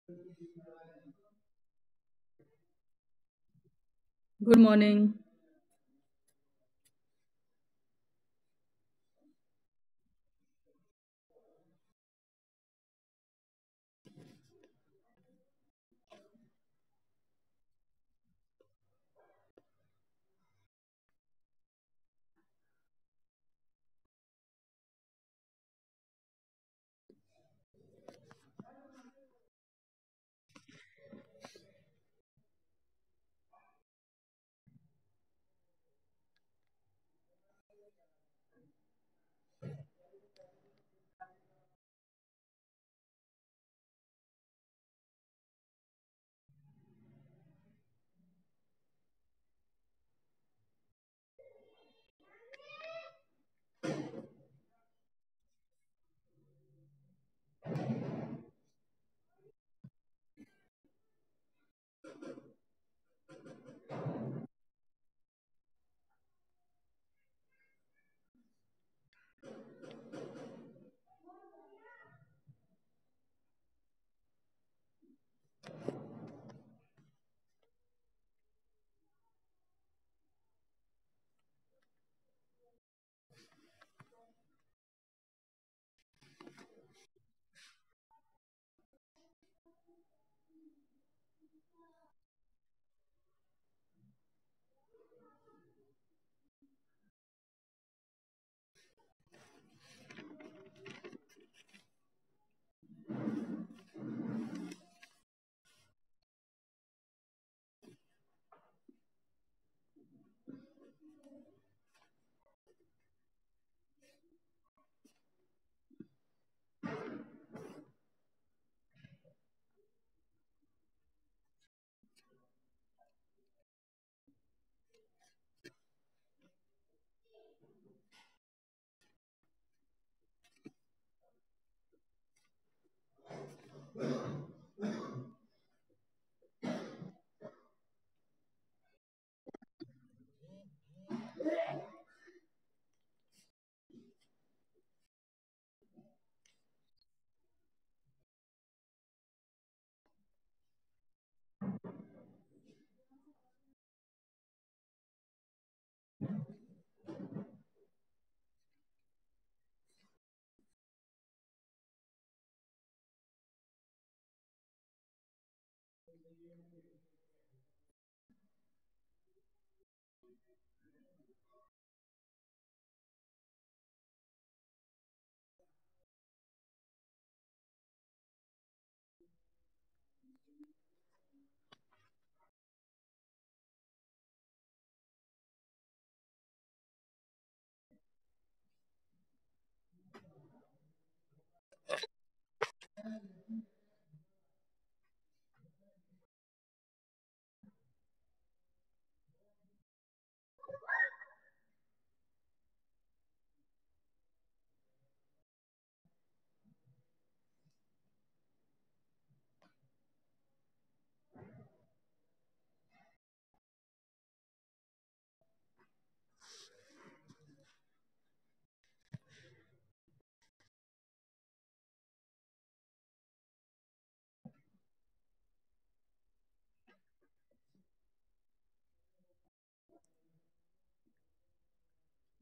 Good morning.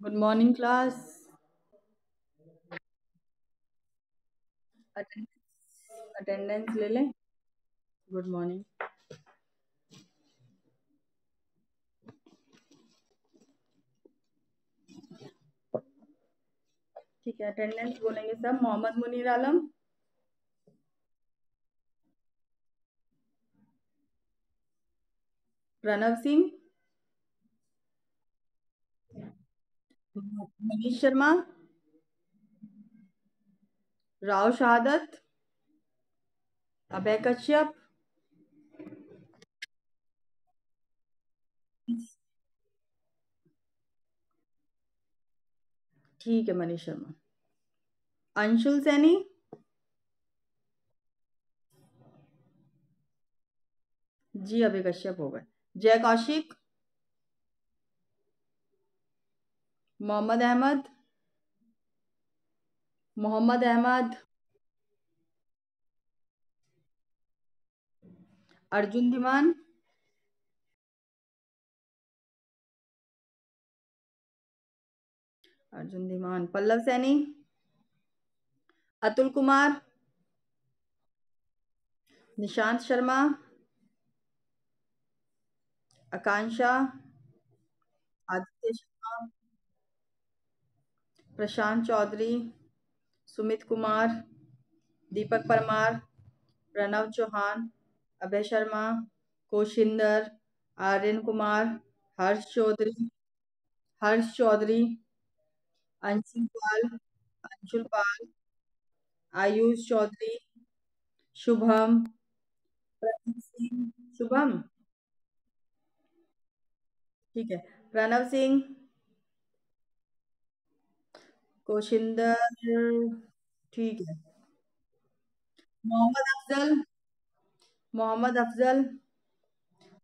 Good morning, class. Attendance ले लें. Good morning. ठीक है, अटेंडेंस बोलेंगे सब. मोहम्मद मुनीर आलम, प्रणव सिंह, मनीष शर्मा, राव शहादत, अभय कश्यप. ठीक है, मनीष शर्मा. अंशुल सैनी. जी, अभय कश्यप हो गए. जय कौशिक, मोहम्मद अहमद, मोहम्मद अहमद, अर्जुन धीमान, अर्जुन धीमान। पल्लव सैनी, अतुल कुमार, निशांत शर्मा, आकांक्षा, आदित्य शर्मा, प्रशांत चौधरी, सुमित कुमार, दीपक परमार, प्रणव चौहान, अभय शर्मा, कोशिंदर, आर्यन कुमार, हर्ष चौधरी, अंशुल पाल, आयुष चौधरी, शुभम, प्रणव सिंह, शुभम, ठीक है, प्रणव सिंह, कोशिंदर, ठीक है, मोहम्मद अफजल, मोहम्मद अफजल,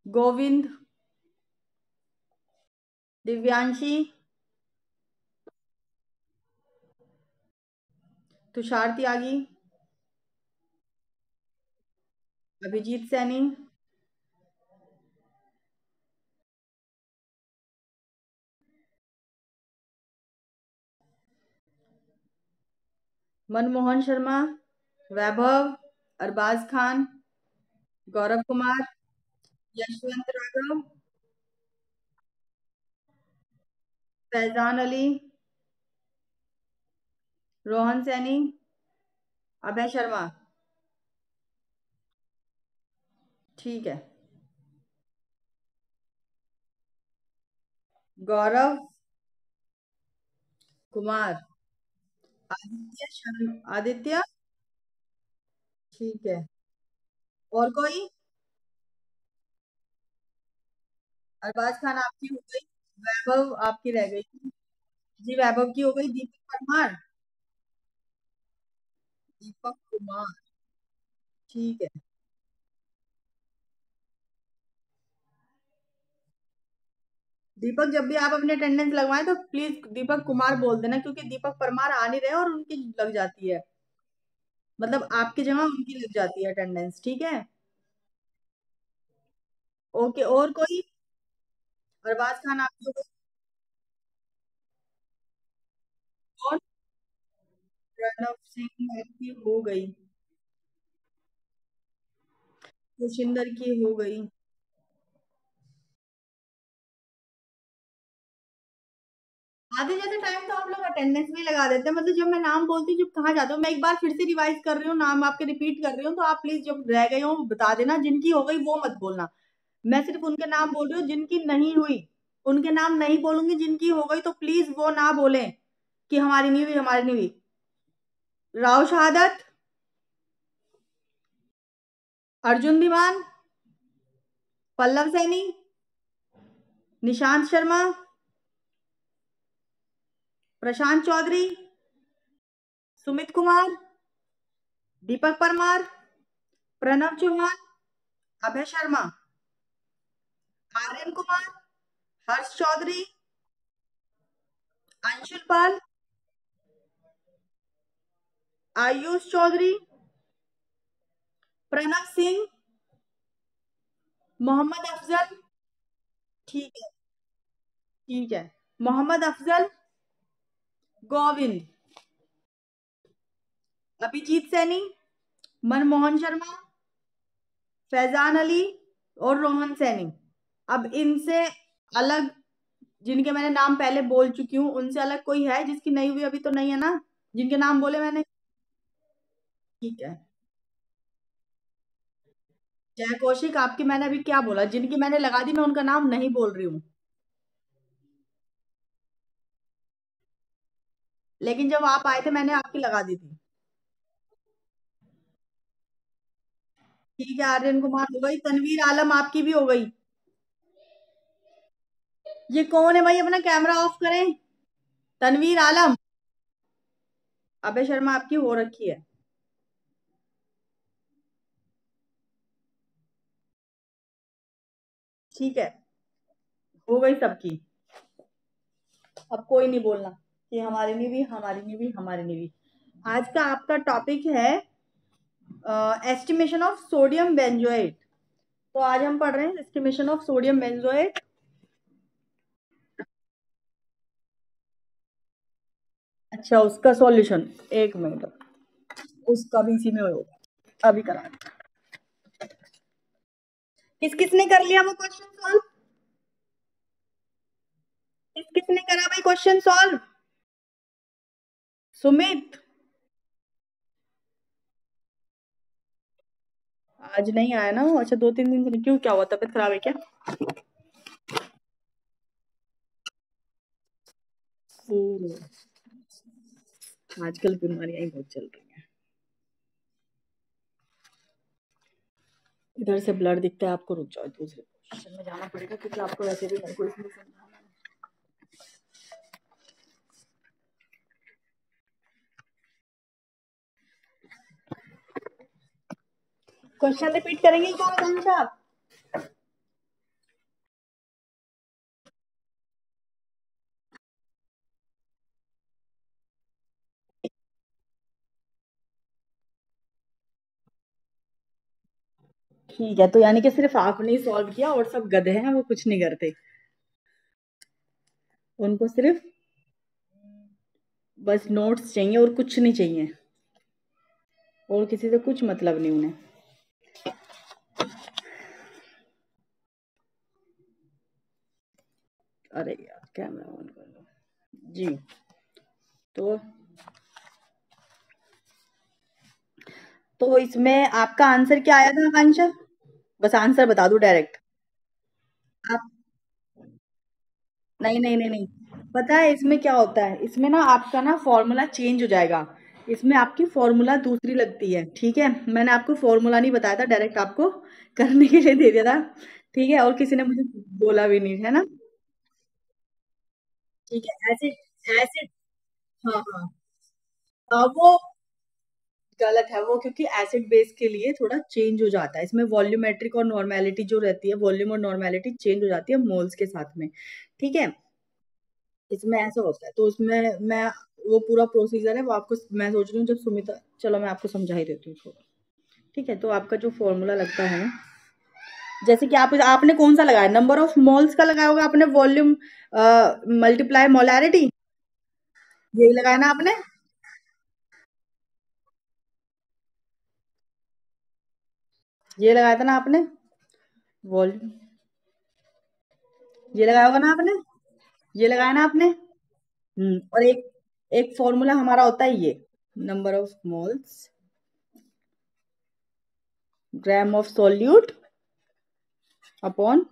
गोविंद, दिव्यांशी, तुषार त्यागी, अभिजीत सैनी, मनमोहन शर्मा, वैभव, अरबाज खान, गौरव कुमार, यशवंत राघव, फैजान अली, रोहन सैनी, अभय शर्मा, ठीक है, गौरव कुमार, आदित्य, ठीक है, और कोई? अरबाज खान आपकी हो गई, वैभव आपकी रह गई, जी वैभव की हो गई, दीपक परमार, दीपक कुमार, ठीक है, दीपक जब भी आप अपने अटेंडेंस लगवाएं तो प्लीज दीपक कुमार बोल देना, क्योंकि दीपक परमार आ नहीं रहे और उनकी लग जाती है, मतलब आपकी जगह उनकी लग जाती है अटेंडेंस, ठीक है। ओके, और कोई? अरबाज खान आपकी हो गई, और प्रणव सिंह आपकी हो गई, खुशिंदर की हो गई। आधे ज्यादा टाइम तो आप लोग अटेंडेंस में ही लगा देते हैं, मतलब जब मैं नाम बोलती हूँ, जब कहाँ जाते हो, मैं एक बार फिर से रिवाइज कर रही हूँ, नाम आपके रिपीट कर रही हूँ, तो आप प्लीज जब रह गए हो बता देना, जिनकी हो गई वो मत बोलना। मैं सिर्फ उनके नाम बोल रही हूँ जिनकी नहीं हुई, उनके नाम नहीं बोलूंगी, जिनकी हो गई तो प्लीज वो ना बोलें कि हमारी नहीं हुई, हमारी नहीं हुई। राव शहादत, अर्जुन धीमान, पल्लव सैनी, निशांत शर्मा, प्रशांत चौधरी, सुमित कुमार, दीपक परमार, प्रणव चौहान, अभय शर्मा, आर्यन कुमार, हर्ष चौधरी, अंशुल पाल, आयुष चौधरी, प्रणव सिंह, मोहम्मद अफजल, ठीक है, ठीक है, मोहम्मद अफजल, गोविंद, अभिजीत सैनी, मनमोहन शर्मा, फैजान अली और रोहन सैनी। अब इनसे अलग, जिनके मैंने नाम पहले बोल चुकी हूँ, उनसे अलग कोई है जिसकी नहीं हुई? अभी तो नहीं है ना, जिनके नाम बोले मैंने, ठीक है। जय कौशिक आपकी मैंने अभी क्या बोला, जिनकी मैंने लगा दी मैं उनका नाम नहीं बोल रही हूँ, लेकिन जब आप आए थे मैंने आपकी लगा दी थी, ठीक है। आर्यन कुमार हो गई, तनवीर आलम आपकी भी हो गई। ये कौन है भाई, अपना कैमरा ऑफ करें। तनवीर आलम, अभय शर्मा आपकी हो रखी है, ठीक है, हो गई सबकी। अब कोई नहीं बोलना कि हमारी नहीं हुई, हमारी नहीं हुई, हमारी नहीं हुई। आज का आपका टॉपिक है एस्टिमेशन ऑफ सोडियम बेंजोएट। तो आज हम पढ़ रहे हैं एस्टिमेशन ऑफ सोडियम बेंजोएट। अच्छा, उसका सॉल्यूशन, एक मिनट, उसका भी इसी में होगा, अभी करा। किस किसने कर लिया वो क्वेश्चन सॉल्व? किस किसने करा भाई क्वेश्चन सॉल्व? सुमित, आज नहीं आया ना वो? अच्छा, 2-3 दिन से। क्यों, क्या हुआ, तबीयत खराब है क्या? आजकल बीमारियां ही बहुत चल रही हैं। इधर से ब्लड दिखता है आपको, रुक जाओ, दूसरे क्वेश्चन में जाना पड़ेगा क्योंकि आपको वैसे भी मेरे को इसमें समझाना है। क्वेश्चन रिपीट करेंगे क्या आकांक्षा साहब? ठीक है, तो यानी कि सिर्फ आपने ही सॉल्व किया और सब गधे हैं, वो कुछ नहीं करते। उनको सिर्फ बस नोट्स चाहिए और कुछ नहीं चाहिए, और किसी से कुछ मतलब नहीं उन्हें। अरे यार, कैमरा ऑन कर लो जी। तो इसमें आपका आंसर क्या आया था आकांक्षा? बस आंसर बता दो डायरेक्ट। आप, नहीं नहीं नहीं नहीं, पता है इसमें क्या होता है? इसमें ना आपका ना फॉर्मूला चेंज हो जाएगा। इसमें आपकी फॉर्मूला दूसरी लगती है, ठीक है? मैंने आपको फॉर्मूला नहीं बताया था, डायरेक्ट आपको करने के लिए दे दिया था, ठीक है? और किसी ने मुझे बोला भी नहीं, है ना? ठीक है, एसिड एसिड, हाँ हाँ हाँ, वो गलत है वो, क्योंकि एसिड बेस के लिए थोड़ा चेंज हो जाता है। इसमें वॉल्यूमेट्रिक और नॉर्मेलिटी जो रहती है, वॉल्यूम और नॉर्मेलिटी चेंज हो जाती है मोल्स के साथ में, ठीक है? इसमें ऐसा होता है, तो उसमें मैं, वो पूरा प्रोसीजर है वो आपको मैं सोच रही हूँ जब सुमिता, चलो मैं आपको समझा ही देती हूँ थोड़ा। ठीक है, तो आपका जो फॉर्मूला लगता है, जैसे कि आपने कौन सा लगाया, नंबर ऑफ मोल्स का लगाया होगा आपने, वॉल्यूम मल्टीप्लाई मोलैरिटी, यही लगाया ना आपने? ये लगाया था ना आपने, वॉल्यूम, ये लगाया होगा ना आपने, ये लगाया ना आपने। और एक एक फॉर्मूला हमारा होता है ये, number of moles gram of solute upon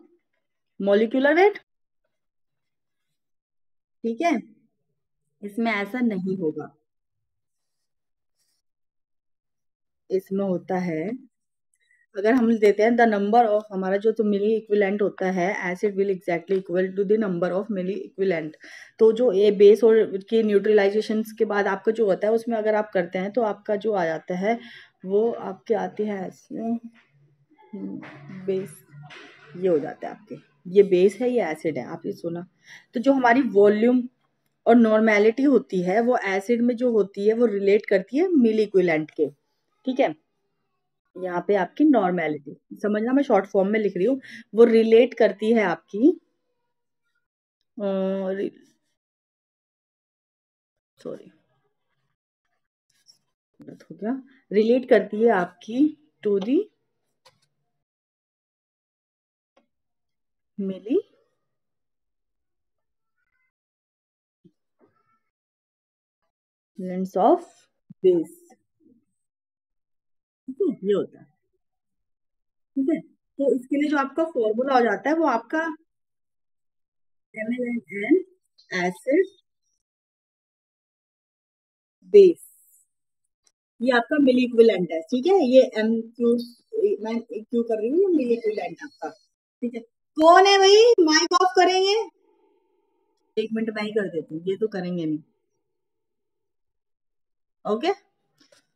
molecular rate, ठीक है? इसमें ऐसा नहीं होगा, इसमें होता है, अगर हम देते हैं द नंबर ऑफ, हमारा जो तो मिली इक्विवेलेंट होता है, acid will exactly equal to the number of milliequivalent. तो जो ए बेस और के न्यूट्रलाइजेशन के बाद आपका जो होता है, उसमें अगर आप करते हैं तो आपका जो आ जाता है वो आपके आती है ऐसे, बेस, ये हो जाता है आपके, ये बेस है, ये एसिड है, आप ये सुना। तो जो हमारी वॉल्यूम और नॉर्मेलिटी होती है, वो एसिड में जो होती है वो रिलेट करती है मिली इक्विवेलेंट के, ठीक है? यहाँ पे आपकी नॉर्मेलिटी समझना, मैं शॉर्ट फॉर्म में लिख रही हूँ, वो रिलेट करती है आपकी, सॉरी गलत हो गया, रिलेट करती है आपकी to the milliequivalents of base, ठीक है? ये होता है, ठीक है? तो इसके लिए जो आपका फॉर्मूला हो जाता है वो आपका MnN एसिड बेस, ये आपका मिली इक्विवेलेंट है, ठीक है? ये एम क्यू, मैं क्यू कर रही हूँ, ये मिली इक्विवेलेंट आपका, ठीक है? कौन है भाई, माइक ऑफ करेंगे? 1 मिनट मैं ही कर देती हूँ, ये तो करेंगे नहीं। ओके,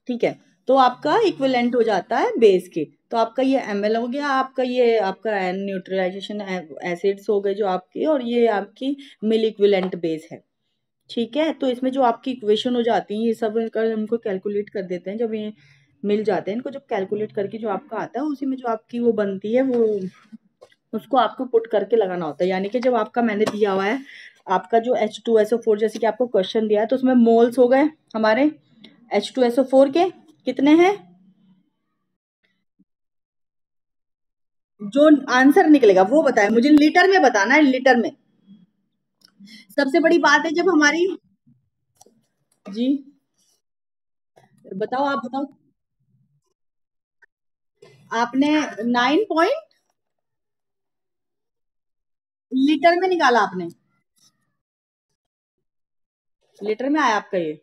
ठीक है, तो आपका इक्विवेलेंट हो जाता है बेस के, तो आपका ये ml हो गया, आपका ये आपका एन न्यूट्रलाइजेशन एसिड्स हो गए जो आपके, और ये आपकी मिल इक्विवेलेंट बेस है, ठीक है? तो इसमें जो आपकी इक्वेशन हो जाती है, ये सब कर हमको कैलकुलेट कर देते हैं जब ये मिल जाते हैं इनको, जब कैलकुलेट करके जो आपका आता है उसी में जो आपकी वो बनती है, वो उसको आपको पुट करके लगाना होता है। यानी कि जब आपका मैंने दिया हुआ है आपका जो H2SO4 जैसे कि आपको क्वेश्चन दिया है, तो उसमें मोल्स हो गए हमारे H2SO4 के कितने हैं, जो आंसर निकलेगा वो बताए मुझे, लीटर में बताना है, लीटर में। सबसे बड़ी बात है जब हमारी, जी बताओ, आप बताओ। आपने 9 पॉइंट लीटर में निकाला, आपने लीटर में आया आपका ये।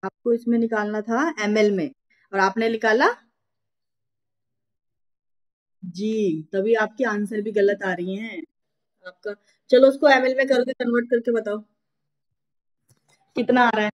आपको इसमें निकालना था ml में, और आपने निकाला जी, तभी आपके आंसर भी गलत आ रही हैं आपका। चलो उसको ml में करके कन्वर्ट करके बताओ कितना आ रहा है।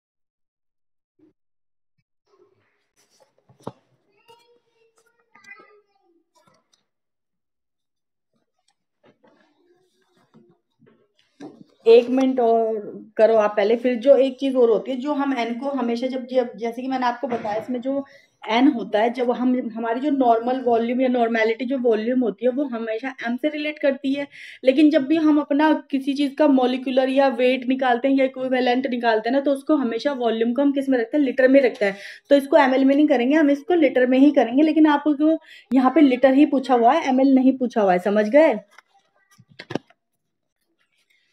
1 मिनट और करो आप पहले, फिर जो एक चीज और होती है जो हम एन को हमेशा जब जैसे कि मैंने आपको बताया, इसमें जो एन होता है, जब हम हमारी जो नॉर्मल वॉल्यूम या नॉर्मेलिटी जो वॉल्यूम होती है वो हमेशा एम से रिलेट करती है। लेकिन जब भी हम अपना किसी चीज का मॉलिक्यूलर या वेट निकालते हैं या इक्विवेलेंट निकालते हैं ना, तो उसको हमेशा वॉल्यूम को हम किस में रखते हैं, लीटर में रखता है। तो इसको एमएल में नहीं करेंगे, हम इसको लीटर में ही करेंगे। लेकिन आपको यहाँ पे लीटर ही पूछा हुआ है, एमएल नहीं पूछा हुआ है, समझ गए।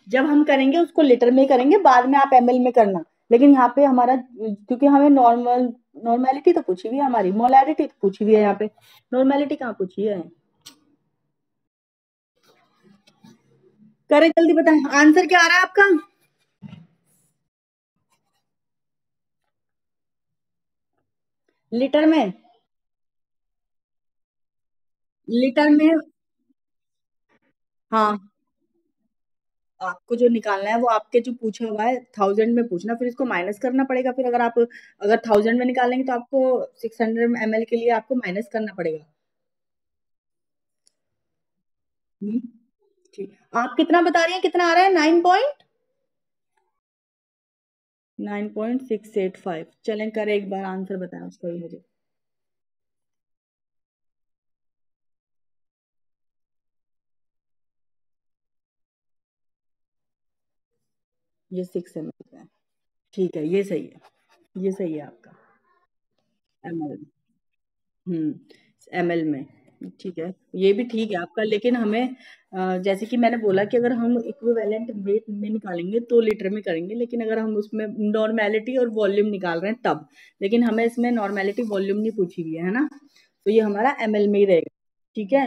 जब हम करेंगे उसको लीटर में करेंगे, बाद में आप एमएल में करना। लेकिन यहाँ पे हमारा, क्योंकि हमें नॉर्मेलिटी तो पूछी हुई है, हमारी मोलैरिटी तो पूछी हुई है, यहाँ पे नॉर्मेलिटी कहाँ पूछी है। करें जल्दी, बताएं आंसर क्या आ रहा है आपका। लीटर में, लीटर में, हाँ। आपको जो निकालना है वो आपके जो पूछा हुआ है 1000 में पूछना, फिर इसको माइनस करना पड़ेगा। फिर अगर आप अगर 1000 में निकालेंगे तो आपको 600 ml के लिए आपको माइनस करना पड़ेगा। हम्म, ठीक। आप कितना बता रही हैं, कितना आ रहा है, 9.685। चलें करें एक बार, आंसर बताएं उसका ही मुझे। ये 6 ml का है, ठीक है, ये सही है, ये सही है आपका। ml, ml में, ठीक है, ये भी ठीक है आपका। लेकिन हमें जैसे कि मैंने बोला कि अगर हम इक्विवेलेंट वेट में निकालेंगे तो लीटर में करेंगे, लेकिन अगर हम उसमें नॉर्मेलिटी और वॉल्यूम निकाल रहे हैं तब। लेकिन हमें इसमें नॉर्मेलिटी वॉल्यूम नहीं पूछी हुई है ना, तो ये हमारा ml में ही रहेगा। ठीक है,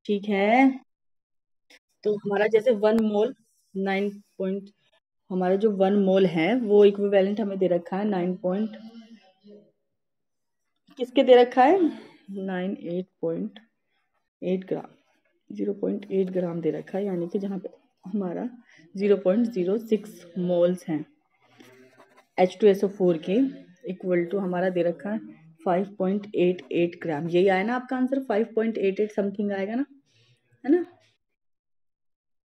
ठीक है। तो हमारा जैसे 1 मोल 9 पॉइंट, हमारा जो 1 मोल है वो इक्विवेलेंट हमें दे रखा है किसके दे रखा है, 98.8 ग्राम, 0.8 ग्राम दे रखा है। यानी कि जहाँ पे हमारा 0.06 मोल्स हैं H2SO4 के, इक्वल टू हमारा दे रखा है 5.88 ग्राम। यही आया ना आपका आंसर, 5.88 समथिंग आएगा ना, है ना।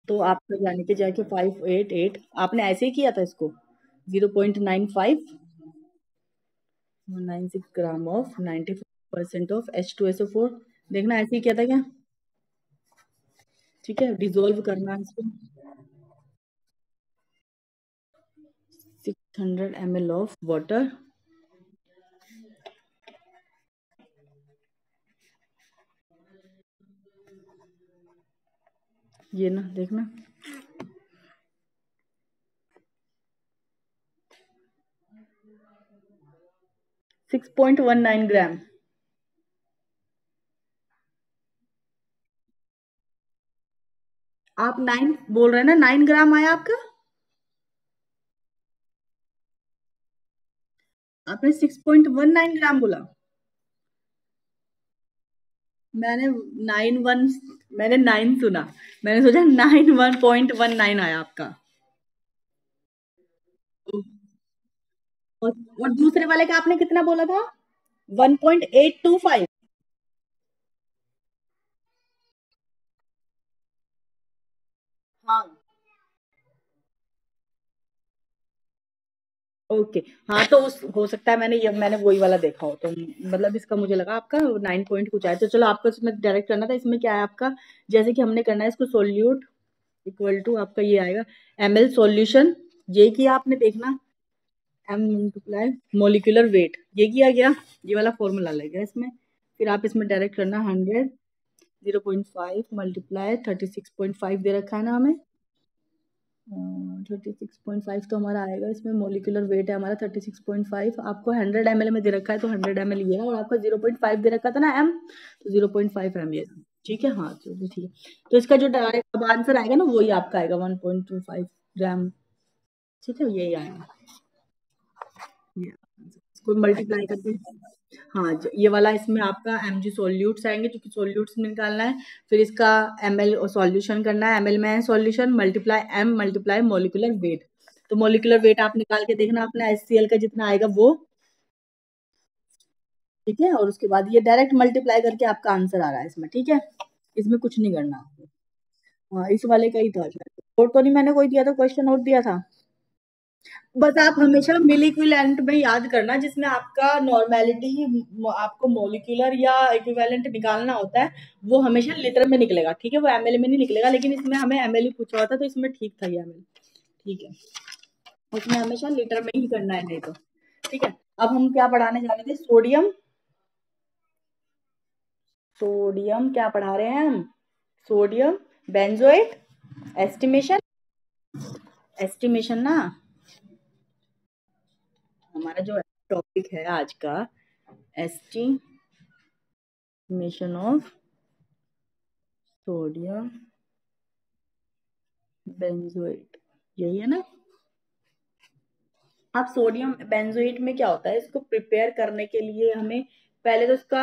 तो आपका यानी कि जाके 588, आपने ऐसे ही किया था इसको, 0.9596 ग्राम ऑफ 95% ऑफ H2SO4। देखना ऐसे ही किया था क्या। ठीक है, डिजोल्व करना है इसको, 600 ml ऑफ वाटर। ये ना देखना, 6.19 ग्राम। आप 9 बोल रहे हैं ना, 9 ग्राम आया आपका। आपने 6.19 ग्राम बोला। मैंने 91, मैंने 9 सुना, मैंने सोचा 91.19 आया आपका। और दूसरे वाले का आपने कितना बोला था, 1.825। हाँ, ओके। हाँ तो हो सकता है मैंने वही वाला देखा हो, तो मतलब इसका मुझे लगा आपका 9 पॉइंट कुछ आया। तो चलो आपको इसमें डायरेक्ट करना था। इसमें क्या है आपका, जैसे कि हमने करना है इसको सोल्यूट इक्वल टू आपका ये आएगा ml सॉल्यूशन, ये किया आपने देखना, m मल्टीप्लाई मोलिकुलर वेट, ये किया गया, ये वाला फॉर्मूला लगेगा इसमें। फिर आप इसमें डायरेक्ट करना 100 0.5 मल्टीप्लाई 36.5 दे रखा है ना हमें, 36.5 तो हमारा आएगा इसमें, मोलिकुलर वेट है हमारा 36.5, आपको 100 ml में दे रखा है तो 100 ml ये है, और आपको 0.5 दे रखा था ना m, तो 0.5 m ये, ठीक है। हाँ चलो ठीक है, तो इसका जो डायरेक्ट अब आंसर आएगा ना वही आपका आएगा 1.25 ग्राम, ठीक है, यही आएगा ये। इसको मल्टीप्लाई करके, हाँ ये वाला इसमें आपका mg सॉल्यूट्स आएंगे, क्योंकि सॉल्यूट्स निकालना है। फिर इसका ml सॉल्यूशन करना है, ml में है solution, multiply m multiply molecular weight. तो मोलिकुलर वेट आप निकाल के देखना अपना HCl का जितना आएगा वो, ठीक है। और उसके बाद ये डायरेक्ट मल्टीप्लाई करके आपका आंसर आ रहा है इसमें, ठीक है, इसमें कुछ नहीं करना आपको। हाँ इस वाले का ही था, और तो नहीं मैंने कोई दिया था क्वेश्चन और दिया था। बस आप हमेशा मिल इक्विवेलेंट में याद करना, जिसमें आपका नॉर्मेलिटी, आपको मोलिकुलर या इक्विवेलेंट निकालना होता है, वो हमेशा लीटर में निकलेगा, ठीक है, वो एमएल में नहीं निकलेगा। लेकिन इसमें हमें एमएल ही पूछा होता, तो इसमें ठीक था ये एमएल, ठीक है, उसमें हमेशा लीटर में ही करना है, नहीं तो ठीक है। अब हम क्या पढ़ाने जा रहे थे, सोडियम, सोडियम क्या पढ़ा रहे हैं हम, सोडियम बेंजोएट एस्टिमेशन, एस्टिमेशन ना हमारा जो टॉपिक है आज का, एस्टिमेशन ऑफ सोडियम बेंजोएट, यही है ना। आप सोडियम बेंजोएट में क्या होता है, इसको प्रिपेयर करने के लिए हमें पहले तो इसका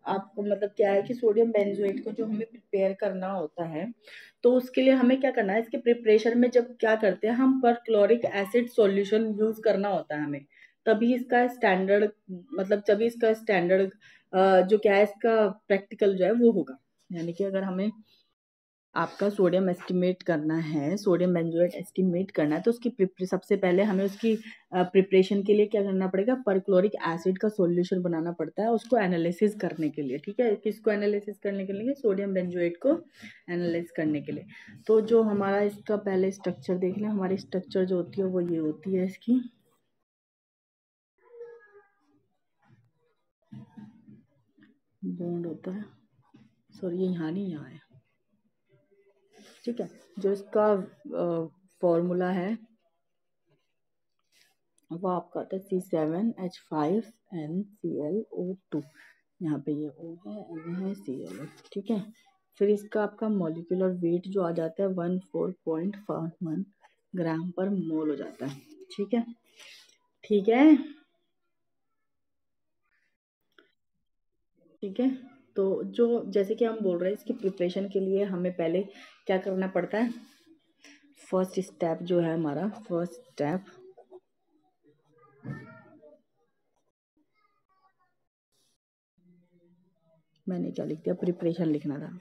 आपको मतलब क्या है कि सोडियम बेंजोएट को जो हमें प्रिपेयर करना होता है, तो उसके लिए हमें क्या करना है, इसके प्रिपरेशन में जब क्या करते हैं हम, परक्लोरिक एसिड सॉल्यूशन यूज करना होता है हमें, तभी इसका स्टैंडर्ड, मतलब तभी इसका स्टैंडर्ड जो क्या है इसका प्रैक्टिकल जो है वो होगा। यानी कि अगर हमें आपका सोडियम एस्टिमेट करना है, सोडियम बेंजोएट एस्टिमेट करना है, तो उसकी सबसे पहले हमें उसकी प्रिपरेशन के लिए क्या करना पड़ेगा, परक्लोरिक एसिड का सॉल्यूशन बनाना पड़ता है उसको एनालिसिस करने के लिए, ठीक है। किसको एनालिसिस करने के लिए, सोडियम बेंजोएट को एनालिसिस करने के लिए। तो जो हमारा इसका पहले स्ट्रक्चर देख लें, हमारी स्ट्रक्चर जो होती है वो ये होती है इसकी, बॉन्ड होता है, सॉरी ये यहाँ नहीं, यहाँ है, ठीक है। जो इसका फॉर्मूला है वो आपका आता है C7H5NClO2, यहाँ पे ये O है, N है, Cl, ठीक है। फिर इसका आपका मॉलिक्यूलर वेट जो आ जाता है 14.51 ग्राम पर मोल हो जाता है, ठीक है, ठीक है, ठीक है। तो जो जैसे कि हम बोल रहे हैं इसकी प्रिपरेशन के लिए हमें पहले क्या करना पड़ता है, फर्स्ट स्टेप जो है हमारा, फर्स्ट स्टेप मैंने क्या लिख दिया, प्रिपरेशन लिखना था,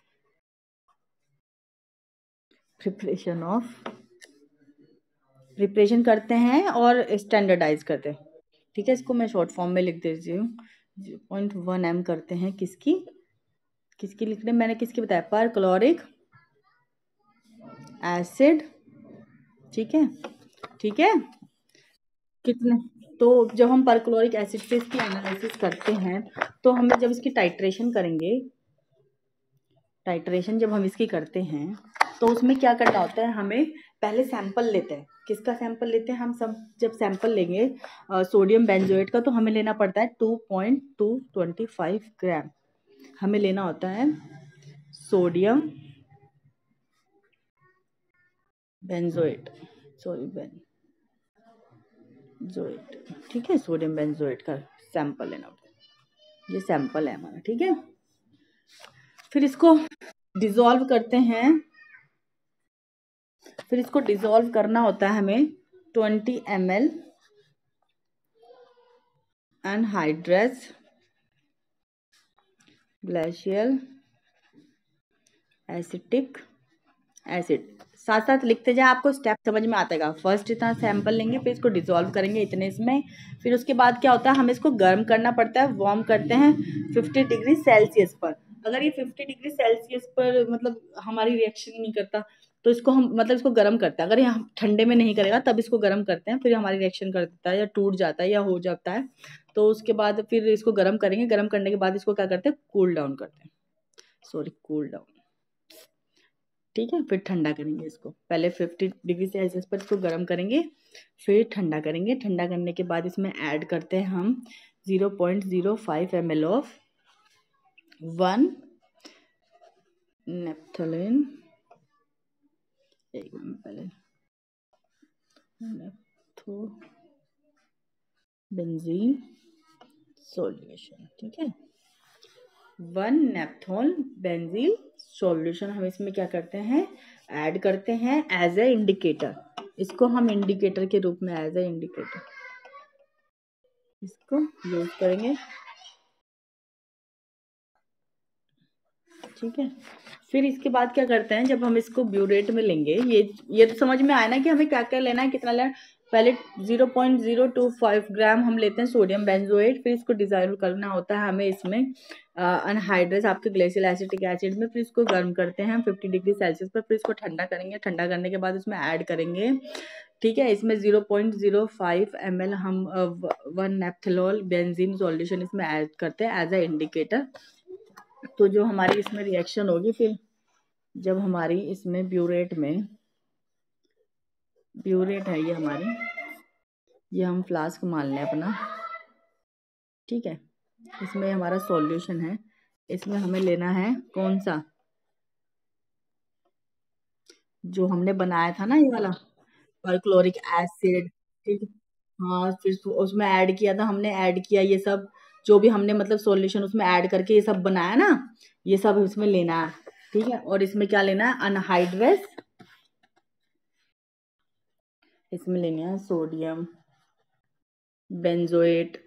प्रिपरेशन ऑफ, प्रिपरेशन करते हैं और स्टैंडर्डाइज करते हैं, ठीक है। इसको मैं शॉर्ट फॉर्म में लिख देती हूँ, 0.1 m करते हैं, किसकी किसकी लिख रहे, मैंने किसकी बताया, पर क्लोरिक एसिड, ठीक है, ठीक है, कितने, तो जब हम परक्लोरिक एसिड से इसकी एनालिसिस करते हैं, तो हमें जब इसकी टाइट्रेशन करेंगे, टाइट्रेशन जब हम इसकी करते हैं, तो उसमें क्या करना होता है, हमें पहले सैंपल लेते हैं, किसका सैंपल लेते हैं हम सब, जब सैंपल लेंगे सोडियम बेंजोएट का, तो हमें लेना पड़ता है 2.225 ग्राम, हमें लेना होता है सोडियम बेंजोएट, सॉरी बेंजोएट, ठीक है, सोडियम बेंजोएट का सैंपल लेना होता है, ये सैंपल है हमारा, ठीक है। फिर इसको डिसॉल्व करते हैं, फिर इसको डिसॉल्व करना होता है हमें 20 ml anhydrous glacial acetic acid साथ साथ लिखते जाए, आपको स्टेप समझ में आतेगा। फर्स्ट इतना सैंपल लेंगे, फिर इसको डिसॉल्व करेंगे इतने इसमें, फिर उसके बाद क्या होता है, हमें इसको गर्म करना पड़ता है, वार्म करते हैं 50 डिग्री सेल्सियस पर। अगर ये 50 डिग्री सेल्सियस पर मतलब हमारी रिएक्शन नहीं करता, तो इसको हम मतलब इसको गर्म करते हैं। अगर ये हम ठंडे में नहीं करेगा तब इसको गर्म करते हैं, फिर हमारी रिएक्शन कर देता है या टूट जाता है या हो जाता है। तो उसके बाद फिर इसको गर्म करेंगे, गर्म करने के बाद इसको क्या करते हैं, कूल डाउन करते हैं, सॉरी कूल डाउन, ठीक है। फिर ठंडा करेंगे इसको, पहले 50 डिग्री सेल्सियस पर इसको गर्म करेंगे, फिर ठंडा करेंगे। ठंडा करने के बाद इसमें ऐड करते हैं हम 0.05 ml ऑफ 1 नेप्थोलिन, एक मिनट पहले, नेप्थो बेंजीन सॉल्यूशन, ठीक है। 1 नेप्थोल बेंजील सॉल्यूशन हम इसमें क्या करते हैं, ऐड करते हैं एज ए इंडिकेटर। इसको हम इंडिकेटर के रूप में, एज ए इंडिकेटर इसको यूज करेंगे, ठीक है। फिर इसके बाद क्या करते हैं, जब हम इसको ब्यूरेट में लेंगे, ये तो समझ में आया ना कि हमें क्या क्या लेना है, कितना लेना है। पहले 0.025 ग्राम हम लेते हैं सोडियम बेंजोएट, फिर इसको डिसॉल्व करना होता है हमें इसमें अनहाइड्रस आपके ग्लेशियल एसिटिक एसिड में, फिर इसको गर्म करते हैं 50 डिग्री सेल्सियस पर, फिर इसको ठंडा करेंगे। ठंडा करने के बाद इसमें ऐड करेंगे, ठीक है, इसमें 0.05 ml हम 1 नेप्थोल बेंजीन सॉल्यूशन इसमें ऐड करते हैं एज ए इंडिकेटर। तो जो हमारी इसमें रिएक्शन होगी, फिर जब हमारी इसमें ब्यूरेट है ये हमारी, ये हम फ्लास्क मान लें अपना, ठीक है। इसमें हमारा सॉल्यूशन है, इसमें हमें लेना है कौन सा, जो हमने बनाया था ना ये वाला परक्लोरिक एसिड, ठीक है। हाँ, फिर उसमें ऐड किया था हमने, ऐड किया ये सब, जो भी हमने मतलब सॉल्यूशन उसमें ऐड करके ये सब बनाया ना, ये सब इसमें लेना है, ठीक है। और इसमें क्या लेना है, अनहाइड्रस, इसमें लेना है सोडियम बेंजोएट,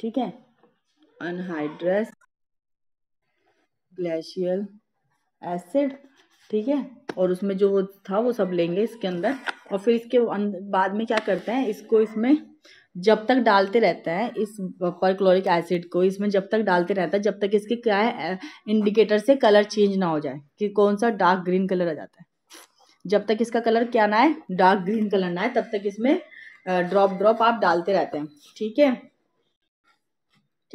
ठीक है, अनहाइड्रस ग्लेशियल एसिड, ठीक है। और उसमें जो था वो सब लेंगे इसके अंदर, और फिर इसके बाद में क्या करते हैं, इसको इसमें जब तक डालते रहते हैं, इस परक्लोरिक एसिड को इसमें जब तक डालते रहता है, जब तक इसके क्या है, इंडिकेटर से कलर चेंज ना हो जाए, कि कौन सा डार्क ग्रीन कलर आ जाता है, जब तक इसका कलर क्या ना है, डार्क ग्रीन कलर ना है, तब तक इसमें ड्रॉप ड्रॉप आप डालते रहते हैं, ठीक है।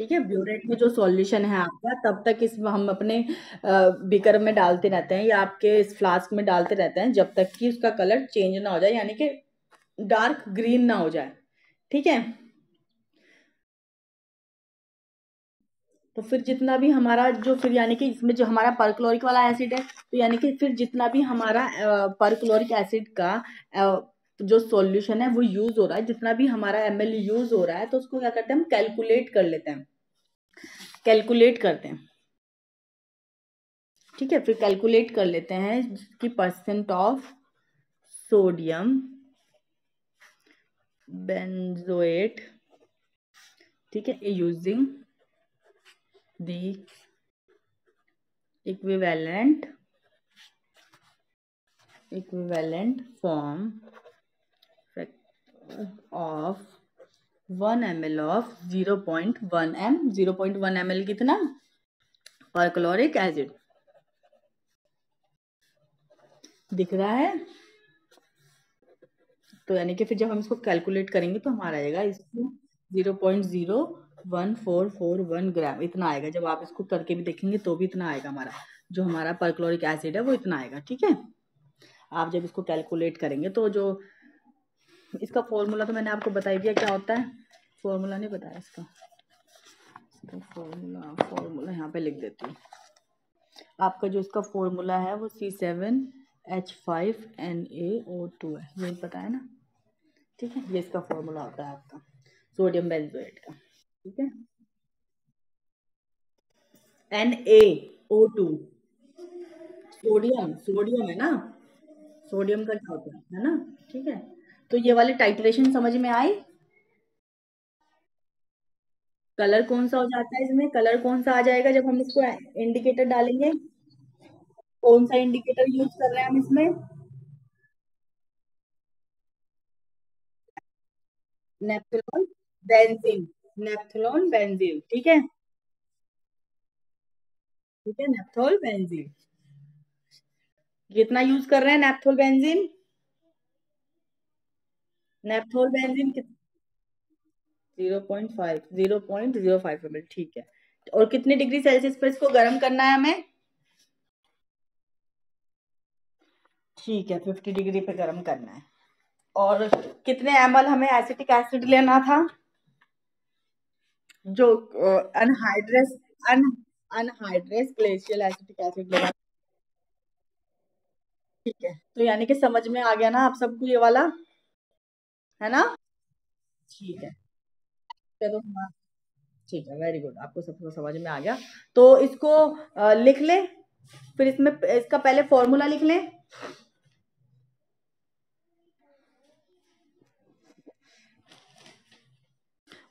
ठीक है, ब्यूरेट में जो सॉल्यूशन है आपका, तब तक इसमें हम अपने बीकर में डालते रहते हैं या आपके इस फ्लास्क में डालते रहते हैं, जब तक कि उसका कलर चेंज ना हो जाए, यानी कि डार्क ग्रीन ना हो जाए, ठीक है। तो फिर जितना भी हमारा जो, फिर यानी कि इसमें जो हमारा परक्लोरिक वाला एसिड है, तो यानी कि फिर जितना भी हमारा परक्लोरिक एसिड का जो सॉल्यूशन है वो यूज हो रहा है, जितना भी हमारा ml यूज हो रहा है, तो उसको क्या करते हैं, हम कैलकुलेट कर लेते हैं, कैलकुलेट करते हैं, ठीक है। फिर कैलकुलेट कर लेते हैं कि परसेंट ऑफ सोडियम बेंजोएट, ठीक है, using the equivalent form of 1 ml of 0.1 m, 0.1 ml कितना, परक्लोरिक एसिड, दिख रहा है। तो यानी कि फिर जब हम इसको कैलकुलेट करेंगे तो हमारा आएगा, इसको 0.01441 ग्राम इतना आएगा। जब आप इसको करके भी देखेंगे तो भी इतना आएगा, हमारा जो हमारा परक्लोरिक एसिड है वो इतना आएगा, ठीक है। आप जब इसको कैलकुलेट करेंगे तो जो इसका फॉर्मूला तो मैंने आपको बता दिया क्या होता है, फॉर्मूला नहीं बताया इसका, फॉर्मूला यहाँ पे लिख देती हूँ। आपका जो इसका फॉर्मूला है वो C7H5NaO2 है, ये पता है ना, ठीक है। ये इसका फॉर्मूला होता है आपका सोडियम बेंजोएट का, ठीक है। NaO2, सोडियम है ना, सोडियम का क्या होता है ना, ठीक है। तो ये वाली टाइट्रेशन समझ में आई। कलर कौन सा हो जाता है इसमें, कलर कौन सा आ जाएगा जब हम इसको इंडिकेटर डालेंगे, कौन सा इंडिकेटर यूज कर रहे हैं हम इसमें? नेप्थोलोन बेंजीन। नेप्थोलोन बेंजीन, ठीक है। ठीक है, नेप्थोल बेंजीन। कितना यूज कर रहे हैं naphthol benzene? Naphthol benzene 0.5, 0.05 ml, ठीक है। और कितने डिग्री सेल्सियस पर इसको गर्म करना है हमें? ठीक है, 50 डिग्री पे गर्म करना है। और कितने ml हमें एसिटिक एसिड लेना था? जो अनहाइड्रेस अन अनहाइड्रेस ग्लेशियल एसिटिक एसिड लेना। ठीक है, तो यानी कि समझ में आ गया ना आप सबको ये वाला, है ना? ठीक है, चलो हाँ। ठीक है, वेरी गुड, आपको सबको समझ में आ गया। तो इसको लिख ले। फिर इसमें इसका पहले फॉर्मूला लिख लें।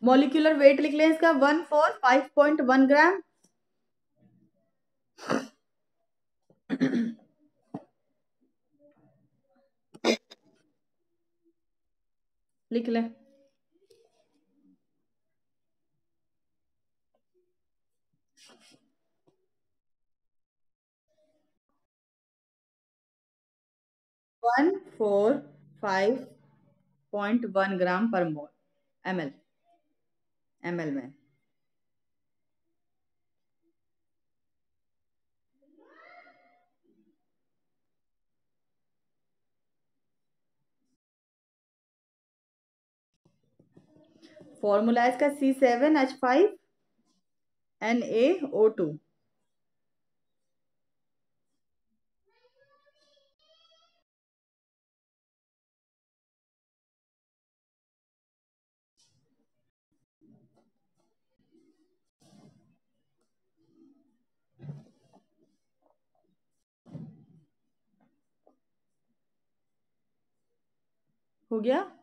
मॉलिक्यूलर वेट लिख लें इसका 145.1 ग्राम। लिख लें। One four five point one gram पर मोल, ml, ml में। फॉर्मूला है इसका C7H5NaO2। हो गया?